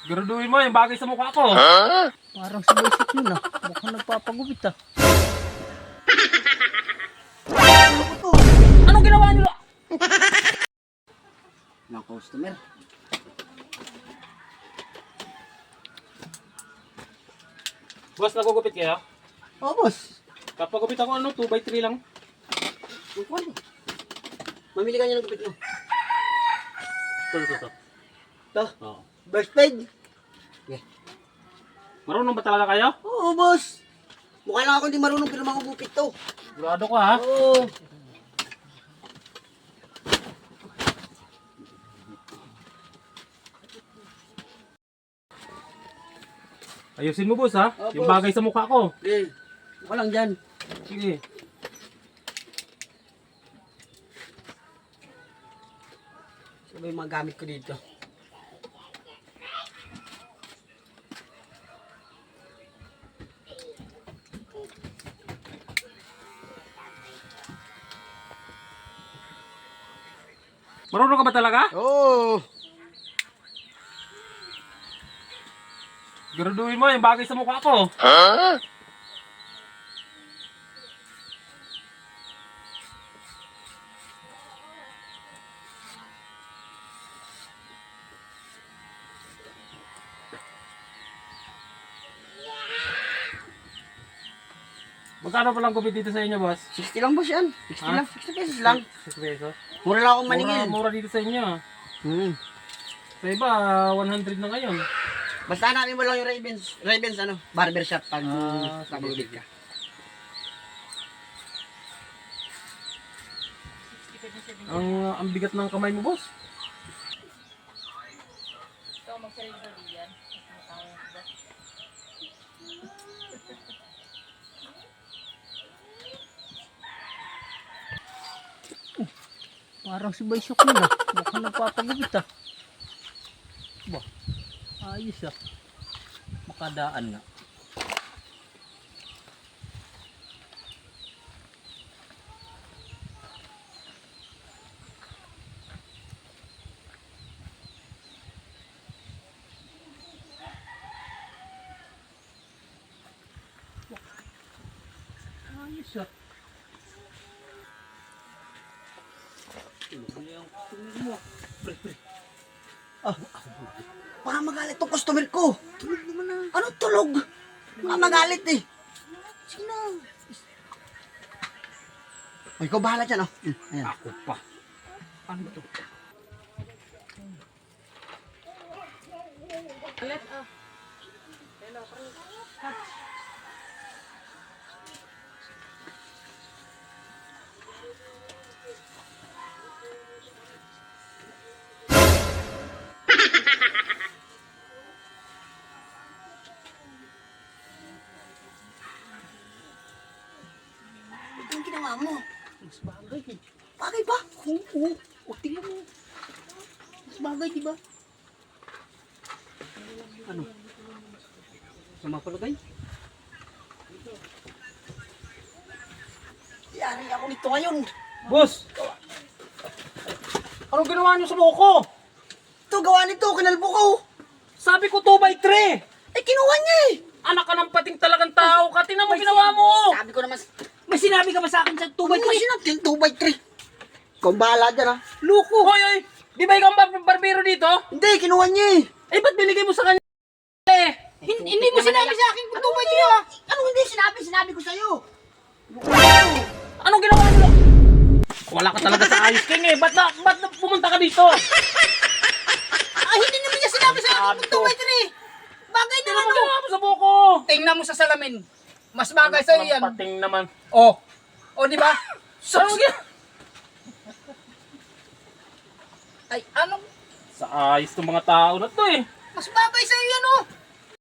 Graduin mo yung bagay sa mukha ko. Parang si Basic yun ah. Mukhang nagpapagupit ah. Anong ginawa niyo? Mga customer. Boss, nagugupit kayo? Oo, boss. Kapagupit ako 2x3 lang. Ano? Mamili ka niya ng gupit mo. Ito. Ito, Oo. first paid. Yeah. Marunong ba talaga kayo? Oo, boss. Mukha lang ako hindi marunong pero magugupit to. Sigurado ka ha? Oo. Ayusin mo boss ha? Oo, Yung boss. bagay sa mukha ko. Okay. Mukha lang dyan. Sige. Ano ba yung mga gamit ko dito? Marunong ka ba talaga? Oo. Graduin mo yung bagay sa mukha ko. Magkano pa lang gupit dito sa inyo, boss? 60 lang boss yan. 60 Ah? lang. 60 pesos lang. 6 pesos. Mura lang akong maningil. Mura dito sa inyo. Sa iba, 100 na ngayon. Basta hanapin mo lang yung Ravens ano, barbershop pag Ah, nagugupit ka. Ang bigat ng kamay mo, boss. Parang si Basic yun ah. Mukhang nagpapagupit ah. Ba, ayos ah. Makadaan nga. Ayos ah. Baka magalit tong customer ko. Tulog naman na. Ano tulog? Baka magalit eh. Sige na. O, ikaw bahala dyan oh. Ayan. Ako pa. Ano to? Ito yung ginawa mo. Mas bagay eh. Bagay ba? Oo. O, tingnan mo. Mas bagay, di ba? Ano? Sama palagay? Yari ako nito ngayon. Boss! Anong ginawa niyo sa buhok ko? Ito, gawa nito. Kinalbo ko. Sabi ko 2x3! Eh, kinuha niya eh. Anak ka ng pating talagang tao ka. Tingnan mo ginawa mo! Sabi ko naman, May sinabi ka ba sa akin sa 2x3? Ano ba sinabi? 2x3. Ikaw ang bahala dyan ha. Luko! Hoy! Di ba ikaw ang barbero dito? Hindi, kinuha niya eh. Eh, ba't binigay mo sa kanya? Eh! Hindi mo sinabi sa akin kung 2x3 ah. Ano hindi sinabi? Sinabi ko sa'yo. Anong ginawa mo? Wala ka talaga sa ayos, King eh. Ba't na pumunta ka dito? Ah, hindi naman niya sinabi sa akin kung 2x3. Bagay na Tingnan mo ano. ginawa mo sa buhok ko! Tingnan mo sa salamin. Mas bagay sa iyo yan. Pating naman. Oh. Oh, di ba? Anong ginawa? Ay, ano? Sa ayos ng mga tao na to eh. Mas bagay sa iyo yan oh.